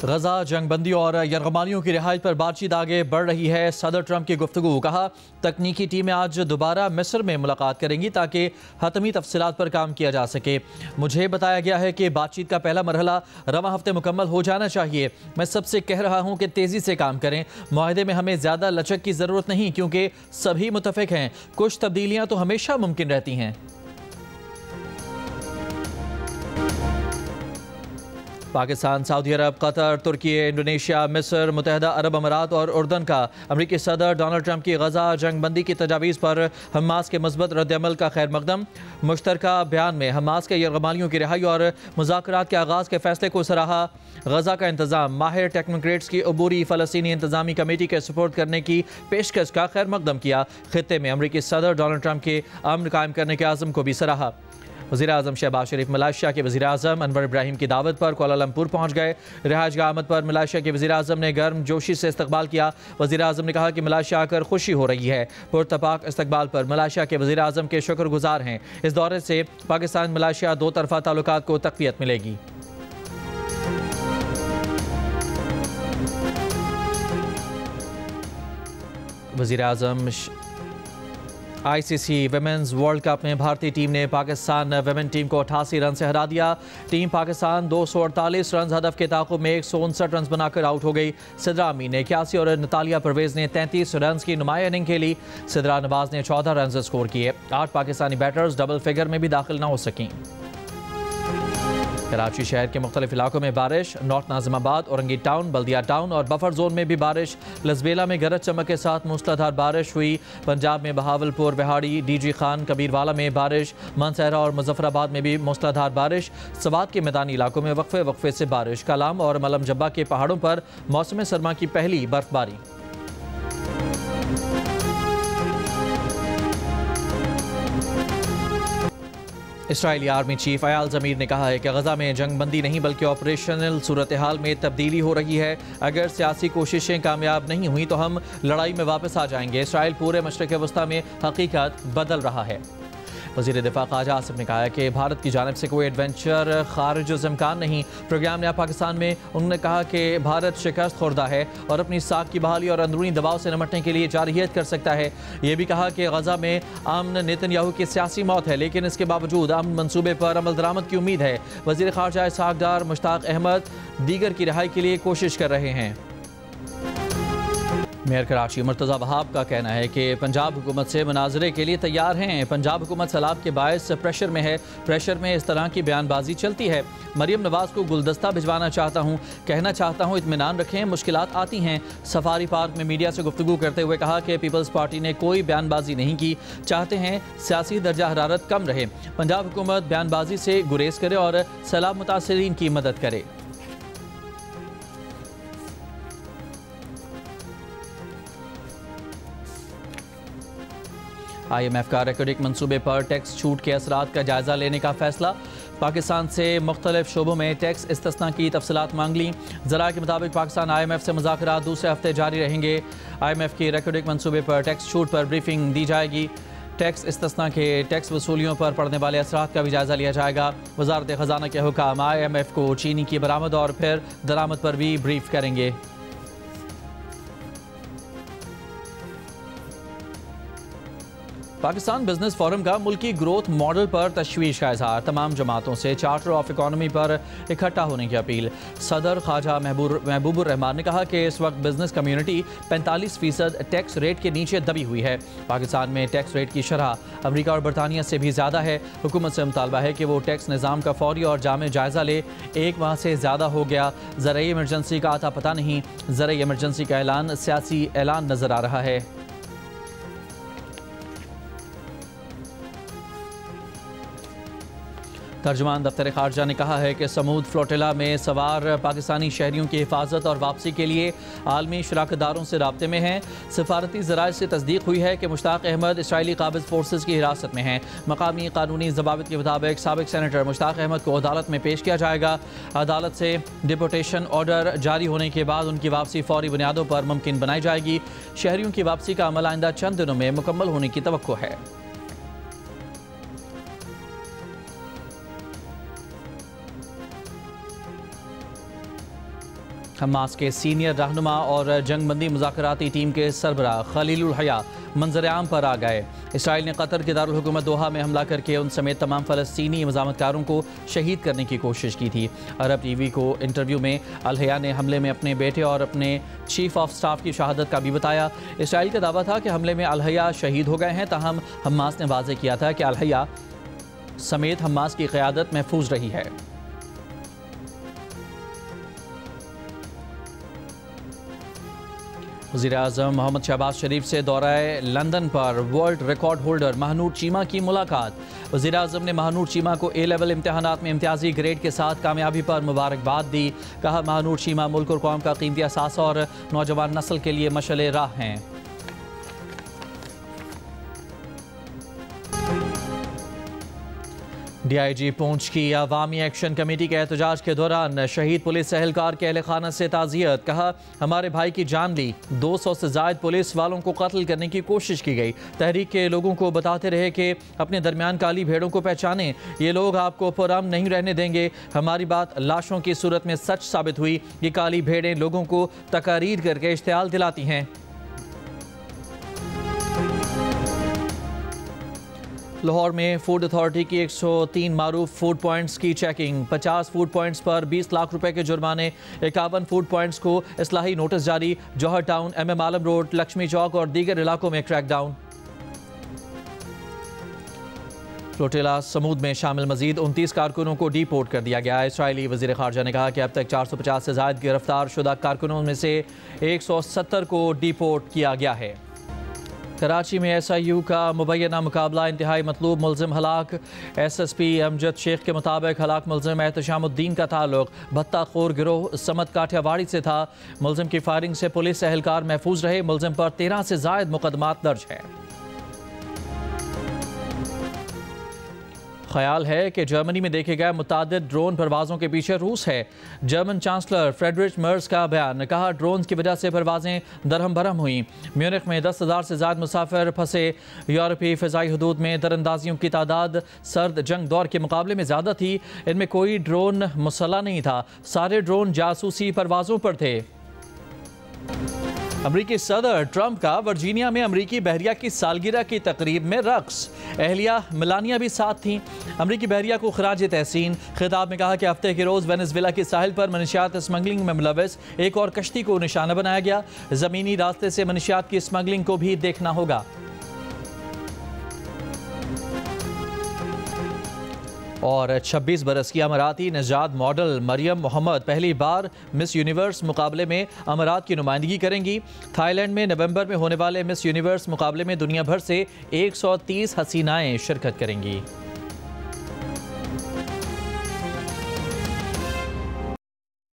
गजा जंगबंदी और यरगमानियों की रिहाई पर बातचीत आगे बढ़ रही है। सदर ट्रंप की गुफ्तगू, कहा तकनीकी टीमें आज दोबारा मिस्र में मुलाकात करेंगी ताकि हतमी तफसीलात पर काम किया जा सके। मुझे बताया गया है कि बातचीत का पहला मरहला रवां हफ्ते मुकम्मल हो जाना चाहिए। मैं सबसे कह रहा हूं कि तेज़ी से काम करें। मुआहदे में हमें ज़्यादा लचक की ज़रूरत नहीं क्योंकि सभी मुतफिक हैं। कुछ तब्दीलियाँ तो हमेशा मुमकिन रहती हैं। पाकिस्तान, सऊदी अरब, कतर, तुर्की, इंडोनेशिया, मिस्र, मुत्तहदा अरब अमारात और उर्दन का अमरीकी सदर डोनाल्ड ट्रंप की गजा जंगबंदी की तजावीज़ पर हमास के मस्बत रद्दअमल का खैर मकदम। मुश्तरका बयान में हमास के यरगमानियों की रिहाई और मुज़ाकरात के आगाज़ के फैसले को सराहा। गजा का इंतज़ाम माहिर टेक्नोक्रेट्स की अबूरी फ़लस्तीनी इंतज़ामी कमेटी के सपोर्ट करने की पेशकश का खैर मकदम किया। खित्ते में अमरीकी सदर डोनाल्ड ट्रंप के अमन कायम करने के आज़म को भी सराहा। वज़ीर-ए-आज़म शहबाज शरीफ मलेशिया के वज़ीर-ए-आज़म अनवर इब्राहिम की दावत पर कुआलालंपुर पहुँच गए। रिहाइशगाह आमद पर मलेशिया के वज़ीर-ए-आज़म ने गर्म जोशी से इस्तकबाल किया। वज़ीर-ए-आज़म ने कहा कि मलेशिया आकर खुशी हो रही है। पुरतपाक इस्तकबाल पर मलेशिया के वज़ीर-ए-आज़म के शुक्रगुजार हैं। इस दौरे से पाकिस्तान मलेशिया दो तरफ़ा ताल्लुकात को तक़वियत मिलेगी। वज़ीर-ए-आज़म ICC विमेंस वर्ल्ड कप में भारतीय टीम ने पाकिस्तान विमेन टीम को 88 रन से हरा दिया। टीम पाकिस्तान 248 रन हदफ के ताक़ुब में 159 रन बनाकर आउट हो गई। सिद्रा अमीन ने 81 और नतालिया परवेज़ ने 33 रन की नुमाया इनिंग खेली। सिद्रा नवाज ने 14 रन स्कोर किए। 8 पाकिस्तानी बैटर्स डबल फिगर में भी दाखिल न हो सकें। कराची शहर के मुख्तलिफ इलाकों में बारिश। नॉर्थ नाजिमाबाद, औरंगी टाउन, बल्दिया टाउन और बफर जोन में भी बारिश। लसबेला में गरज चमक के साथ मूसलाधार बारिश हुई। पंजाब में बहावलपुर, बिहाड़ी, DG खान, कबीरवाला में बारिश। मानसहरा और मुजफ्फराबाद में भी मूसलाधार बारिश। सवात के मैदानी इलाकों में वक्फे वक्फे से बारिश। कलाम और मलम जब्बा के पहाड़ों पर मौसम सरमा की पहली बर्फबारी। इसराइली आर्मी चीफ अयाल ज़मीर ने कहा है कि गजा में जंगबंदी नहीं बल्कि ऑपरेशनल सूरत हाल में तब्दीली हो रही है। अगर सियासी कोशिशें कामयाब नहीं हुई तो हम लड़ाई में वापस आ जाएंगे। इसराइल पूरे मशरिक़ वस्ता में हकीकत बदल रहा है। वज़ीर दिफा ख्वाजा आसिफ ने कहा है कि भारत की जानिब से कोई एडवेंचर खारिज इम्कान नहीं। प्रोग्राम नया पाकिस्तान में उन्होंने कहा कि भारत शिकस्त खुर्दा है और अपनी साख की बहाली और अंदरूनी दबाव से निपटने के लिए जारहियत कर सकता है। ये भी कहा कि गजा में अमन नेतन्याहू की सियासी मौत है लेकिन इसके बावजूद अमन मनसूबे पर अमल दरामद की उम्मीद है। वज़ीर ख़ारजा इसहाक़ डार मुश्ताक अहमद दीगर की रिहाई के लिए कोशिश कर रहे हैं। मेयर कराची मुर्तज़ा वहाब का कहना है कि पंजाब हुकूमत से मुनाजरे के लिए तैयार हैं। पंजाब हुकूमत सैलाब के बायस प्रेशर में है। प्रेशर में इस तरह की बयानबाजी चलती है। मरियम नवाज़ को गुलदस्ता भिजवाना चाहता हूँ, कहना चाहता हूँ इत्मीनान रखें, मुश्किलात आती हैं। सफारी पार्क में मीडिया से गुफ्तगू करते हुए कहा कि पीपल्स पार्टी ने कोई बयानबाजी नहीं की, चाहते हैं सियासी दर्जा हरारत कम रहे। पंजाब हुकूमत बयानबाजी से गुरेज करे और सैलाब मुतासरीन की मदद करे। IMF का रेकॉर्डिक मंसूबे पर टैक्स छूट के असरात का जायजा लेने का फैसला। पाकिस्तान से मुख्तलिफ शोबों में टैक्स इस्तिस्ना की तफसीलात मांग ली। ज़रा के मुताबिक पाकिस्तान IMF से मुज़ाकरात दूसरे हफ्ते जारी रहेंगे। IMF की रेकॉर्डिक मंसूबे पर टैक्स छूट पर ब्रीफिंग दी जाएगी। टैक्स इस्तिस्ना के टैक्स वसूलियों पर पड़ने वाले असरात का भी जायजा लिया जाएगा। वज़ारत ख़जाना के हुकाम IMF को चीनी की बरामद और फिर दरामद पर भी ब्रीफ करेंगे। पाकिस्तान बिजनेस फोरम का मुल्की ग्रोथ मॉडल पर तशवीश का इजहार। तमाम जमातों से चार्टर ऑफ इकॉनमी पर इकट्ठा होने की अपील। सदर ख्वाजा महबूबुर रहमान ने कहा कि इस वक्त बिजनेस कम्यूनिटी 45% टैक्स रेट के नीचे दबी हुई है। पाकिस्तान में टैक्स रेट की शरह अमरीका और बरतानिया से भी ज़्यादा है। हुकूमत से मुतालबा है कि वो टैक्स निज़ाम का फौरी और जामे जायज़ा ले। 1 माह से ज़्यादा हो गया, ज़राई इमरजेंसी का आता पता नहीं। ज़राई इमरजेंसी का ऐलान सियासी ऐलान नज़र आ रहा है। तर्जुमान दफ्तर खारजा ने कहा है कि समूद फ्लोटिला में सवार पाकिस्तानी शहरियों की हिफाजत और वापसी के लिए आलमी शराकतदारों से राब्ते में हैं। सफारती ज़राए से तस्दीक हुई है कि मुश्ताक अहमद इसराइली काबिज़ फोर्सेस की हिरासत में हैं। मकामी कानूनी ज़वाबित के मुताबिक साबिक सेनेटर मुश्ताक अहमद को अदालत में पेश किया जाएगा। अदालत से डिपोटेशन ऑर्डर जारी होने के बाद उनकी वापसी फौरी बुनियादों पर मुमकिन बनाई जाएगी। शहरियों की वापसी का अमल आइंदा चंद दिनों में मुकम्मल होने की तवक्को है। हमास के सीनियर रहनुमा और जंगबंदी मुज़ाकराती टीम के सरबराह खलीलुल हया मंजर-ए-आम पर आ गए। इसराइल ने कतर के दारुल हुकूमत दोहा में हमला करके उन समेत तमाम फ़लस्तीनी मज़ामतकारों को शहीद करने की कोशिश की थी। अरब टीवी को इंटरव्यू में अल हया ने हमले में अपने बेटे और अपने चीफ ऑफ स्टाफ की शहादत का भी बताया। इसराइल का दावा था कि हमले में अल हया शहीद हो गए हैं, ताहम हमास ने वाज़ेह किया था कि अल हया समेत हमास की क़यादत महफूज रही है। वज़ीर-ए-आज़म मोहम्मद शहबाज शरीफ से दौराए लंदन पर world record holder Mahnoor Cheema की मुलाकात। वज़ीर-ए-आज़म ने महानूर चीमा को ए लेवल इम्तिहानात में इम्तियाजी ग्रेड के साथ कामयाबी पर मुबारकबाद दी। कहा, महानूर चीमा मुल्क और कौम का कीमती असास और नौजवान नस्ल के लिए मशअल राह हैं। DIG पूंछ की अवामी एक्शन कमेटी के एहतजाज के दौरान शहीद पुलिस एहलकार के अहल खाना से ताज़ियत। कहा, हमारे भाई की जान ली, 200 से ज़ायद पुलिस वालों को कत्ल करने की कोशिश की गई। तहरीक के लोगों को बताते रहे कि अपने दरमियान काली भेड़ों को पहचानें, ये लोग आपको पुरअमन नहीं रहने देंगे। हमारी बात लाशों की सूरत में सच साबित हुई। ये काली भेड़ें लोगों को तकारीर करके इश्तियाल दिलाती हैं। लाहौर में फूड अथॉरिटी की 103 मारूफ फूड पॉइंट्स की चेकिंग। 50 फूड पॉइंट्स पर 20 लाख रुपए के जुर्माने। 51 फूड पॉइंट्स को इस्लाही नोटिस जारी। जौहर टाउन, MM आलम रोड, लक्ष्मी चौक और दीगर इलाकों में क्रैकडाउन। फ्लोटिला समूद में शामिल मजीद 29 कारकुनों को डिपोर्ट कर दिया गया। इसराइली वज़ीर ख़ारजा ने कहा कि अब तक 450 से ज़ायद गिरफ्तार शुदा कारकुनों में से 170 को डिपोर्ट किया गया है। कराची में SIU का मुबैना मुकाबला, इंतहाई मतलूब मुलजिम हलाक। SSP अमजद शेख के मुताबिक हलाक मुलजिम एहतशामुद्दीन का ताल्लुक भत्ताखोर गिरोह समत काठियावाड़ी से था। मुलजिम की फायरिंग से पुलिस एहलकार महफूज रहे। मुलजिम पर 13 से ज़ायद मुकदमात दर्ज है। ख्याल है कि जर्मनी में देखे गए मुतादिद ड्रोन परवाज़ों के पीछे रूस है। जर्मन चांसलर फ्रेडरिच मर्ज का बयान। कहा, ड्रोन की वजह से परवाज़ें दरहम बरहम हुई। म्यूनिख में 10,000 से ज़्यादा मुसाफिर फंसे। यूरोपीय फ़िज़ाई हदूद में दरअंदाजियों की तादाद सर्द जंग दौर के मुकाबले में ज़्यादा थी। इनमें कोई ड्रोन मुसल्लह नहीं था, सारे ड्रोन जासूसी परवाज़ों पर थे। अमरीकी सदर ट्रंप का वर्जीनिया में अमरीकी बहरिया की सालगिरह की तकरीब में रक्स। एहलिया मेलानिया भी साथ थीं। अमरीकी बहरिया को खराज तहसीन। खिताब में कहा कि हफ्ते के रोज़ वेनेजुएला के साहिल पर मनशियात स्मगलिंग में मुलव्वस एक और कश्ती को निशाना बनाया गया। ज़मीनी रास्ते से मनशियात की स्मगलिंग को भी देखना होगा। और 26 बरस की अमाराती नजाद मॉडल मरियम मोहम्मद पहली बार मिस यूनिवर्स मुकाबले में अमारात की नुमाइंदगी करेंगी। थाईलैंड में नवंबर में होने वाले मिस यूनिवर्स मुकाबले में दुनिया भर से 130 हसीनाएं शिरकत करेंगी।